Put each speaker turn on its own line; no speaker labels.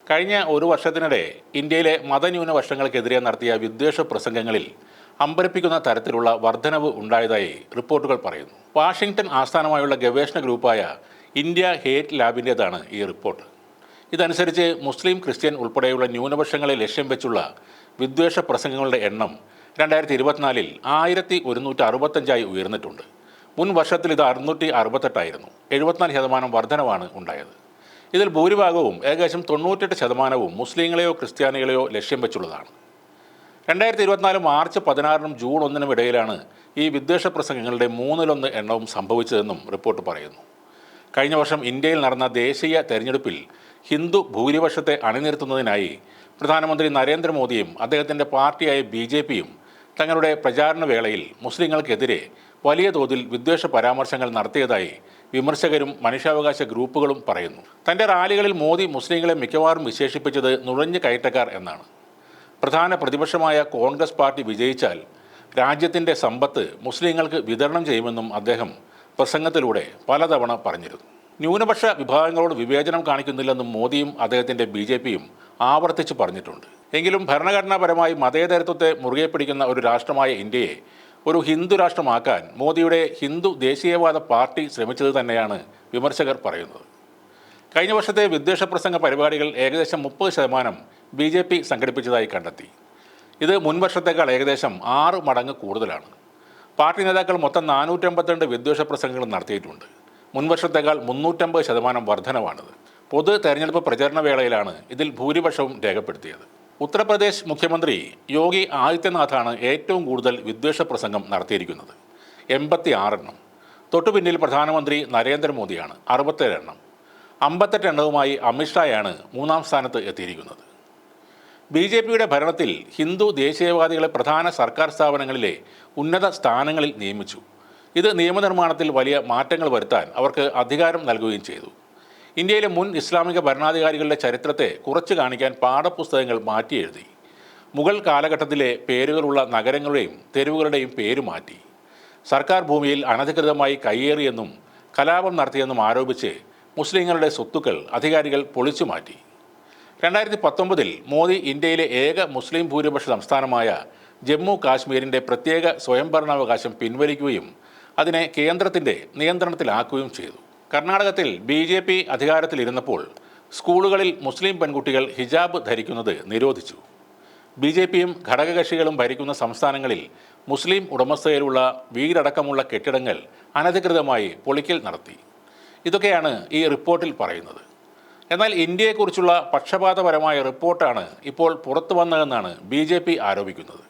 കഴിഞ്ഞ ഒരു വർഷത്തിനിടെ ഇന്ത്യയിലെ മതന്യൂനപക്ഷങ്ങൾക്കെതിരെ നടത്തിയ വിദ്വേഷ പ്രസംഗങ്ങളിൽ അമ്പരപ്പിക്കുന്ന തരത്തിലുള്ള വർധനവ് ഉണ്ടായതായി റിപ്പോർട്ടുകൾ പറയുന്നു. വാഷിംഗ്ടൺ ആസ്ഥാനമായുള്ള ഗവേഷണ ഗ്രൂപ്പായ ഇന്ത്യ ഹേറ്റ് ലാബിൻ്റേതാണ് ഈ റിപ്പോർട്ട്. ഇതനുസരിച്ച് മുസ്ലിം, ക്രിസ്ത്യൻ ഉൾപ്പെടെയുള്ള ന്യൂനപക്ഷങ്ങളെ ലക്ഷ്യം വെച്ചുള്ള വിദ്വേഷ പ്രസംഗങ്ങളുടെ എണ്ണം 2024 1165 ഉയർന്നിട്ടുണ്ട്. മുൻ വർഷത്തിൽ ഇത് 668 74% വർധനവാണ് ഉണ്ടായത്. ഇതിൽ ഭൂരിഭാഗവും ഏകദേശം 98% മുസ്ലിങ്ങളെയോ ക്രിസ്ത്യാനികളെയോ ലക്ഷ്യം വെച്ചുള്ളതാണ്. 2024 മാർച്ച് 16 ജൂൺ 1 ഇടയിലാണ് ഈ വിദ്വേഷ പ്രസംഗങ്ങളുടെ 1/3 എണ്ണവും സംഭവിച്ചതെന്നും റിപ്പോർട്ട് പറയുന്നു. കഴിഞ്ഞ വർഷം ഇന്ത്യയിൽ നടന്ന ദേശീയ തെരഞ്ഞെടുപ്പിൽ ഹിന്ദു ഭൂരിപക്ഷത്തെ അണിനിരത്തുന്നതിനായി പ്രധാനമന്ത്രി നരേന്ദ്രമോദിയും അദ്ദേഹത്തിൻ്റെ പാർട്ടിയായ BJPയും തങ്ങളുടെ പ്രചാരണ വേളയിൽ മുസ്ലിങ്ങൾക്കെതിരെ വലിയ തോതിൽ വിദ്വേഷ പരാമർശങ്ങൾ നടത്തിയതായി വിമർശകരും മനുഷ്യാവകാശ ഗ്രൂപ്പുകളും പറയുന്നു. തൻ്റെ റാലികളിൽ മോദി മുസ്ലിങ്ങളെ മിക്കവാറും വിശേഷിപ്പിച്ചത് നുഴഞ്ഞു കയറ്റക്കാർ എന്നാണ്. പ്രധാന പ്രതിപക്ഷമായ കോൺഗ്രസ് പാർട്ടി വിജയിച്ചാൽ രാജ്യത്തിൻ്റെ സമ്പത്ത് മുസ്ലിങ്ങൾക്ക് വിതരണം ചെയ്യുമെന്നും അദ്ദേഹം പ്രസംഗത്തിലൂടെ പലതവണ പറഞ്ഞിരുന്നു. ന്യൂനപക്ഷ വിഭാഗങ്ങളോട് വിവേചനം കാണിക്കുന്നില്ലെന്നും മോദിയും അദ്ദേഹത്തിൻ്റെ BJPയും ആവർത്തിച്ച് പറഞ്ഞിട്ടുണ്ട്. എങ്കിലും ഭരണഘടനാപരമായി മതേതരത്വത്തെ മുറുകെ പിടിക്കുന്ന ഒരു രാഷ്ട്രമായ ഇന്ത്യയെ ഒരു ഹിന്ദു രാഷ്ട്രമാക്കാൻ മോദിയുടെ ഹിന്ദു ദേശീയവാദ പാർട്ടി ശ്രമിച്ചത് തന്നെയാണ് വിമർശകർ പറയുന്നത്. കഴിഞ്ഞ വർഷത്തെ വിദ്വേഷ പ്രസംഗ പരിപാടികൾ ഏകദേശം 30% BJP സംഘടിപ്പിച്ചതായി കണ്ടെത്തി. ഇത് മുൻവർഷത്തേക്കാൾ ഏകദേശം 6 മടങ്ങ് കൂടുതലാണ്. പാർട്ടി നേതാക്കൾ മൊത്തം 452 വിദ്വേഷ പ്രസംഗങ്ങൾ നടത്തിയിട്ടുണ്ട്. മുൻവർഷത്തേക്കാൾ 350% വർധനവാണിത്. പൊതു തെരഞ്ഞെടുപ്പ് പ്രചരണ വേളയിലാണ് ഇതിൽ ഭൂരിപക്ഷവും രേഖപ്പെടുത്തിയത്. ഉത്തർപ്രദേശ് മുഖ്യമന്ത്രി യോഗി ആദിത്യനാഥാണ് ഏറ്റവും കൂടുതൽ വിദ്വേഷ പ്രസംഗം നടത്തിയിരിക്കുന്നത്, 86. തൊട്ടു പിന്നിൽ പ്രധാനമന്ത്രി നരേന്ദ്രമോദിയാണ്, 67. 58 എണ്ണവുമായി അമിത്ഷായാണ് 3-ാം സ്ഥാനത്ത് എത്തിയിരിക്കുന്നത്. BJPയുടെ ഭരണത്തിൽ ഹിന്ദു ദേശീയവാദികളെ പ്രധാന സർക്കാർ സ്ഥാപനങ്ങളിലെ ഉന്നത സ്ഥാനങ്ങളിൽ നിയമിച്ചു. ഇത് നിയമനിർമ്മാണത്തിൽ വലിയ മാറ്റങ്ങൾ വരുത്താൻ അവർക്ക് അധികാരം നൽകുകയും ചെയ്തു. ഇന്ത്യയിലെ മുൻ ഇസ്ലാമിക ഭരണാധികാരികളുടെ ചരിത്രത്തെ കുറച്ച് കാണിക്കാൻ പാഠപുസ്തകങ്ങൾ മാറ്റി എഴുതി. മുഗൾ കാലഘട്ടത്തിലെ പേരുകളുള്ള നഗരങ്ങളുടെയും തെരുവുകളുടെയും പേര് മാറ്റി. സർക്കാർ ഭൂമിയിൽ അനധികൃതമായി കയ്യേറിയെന്നും കലാപം നടത്തിയെന്നും ആരോപിച്ച് മുസ്ലിങ്ങളുടെ സ്വത്തുക്കൾ അധികാരികൾ പൊളിച്ചു മാറ്റി. 2019 മോദി ഇന്ത്യയിലെ ഏക മുസ്ലിം ഭൂരിപക്ഷ സംസ്ഥാനമായ ജമ്മു കാശ്മീരിൻ്റെ പ്രത്യേക സ്വയംഭരണാവകാശം പിൻവലിക്കുകയും അതിനെ കേന്ദ്രത്തിൻ്റെ നിയന്ത്രണത്തിലാക്കുകയും ചെയ്തു. കർണാടകത്തിൽ BJP അധികാരത്തിലിരുന്നപ്പോൾ സ്കൂളുകളിൽ മുസ്ലിം പെൺകുട്ടികൾ ഹിജാബ് ധരിക്കുന്നത് നിരോധിച്ചു. BJPയും ഘടകകക്ഷികളും ഭരിക്കുന്ന സംസ്ഥാനങ്ങളിൽ മുസ്ലിം ഉടമസ്ഥതയിലുള്ള വീടടക്കമുള്ള കെട്ടിടങ്ങൾ അനധികൃതമായി പൊളിക്കൽ നടത്തി. ഇതൊക്കെയാണ് ഈ റിപ്പോർട്ടിൽ പറയുന്നത്. എന്നാൽ ഇന്ത്യയെക്കുറിച്ചുള്ള പക്ഷപാതപരമായ റിപ്പോർട്ടാണ് ഇപ്പോൾ പുറത്തു വന്നതെന്നാണ് BJP ആരോപിക്കുന്നത്.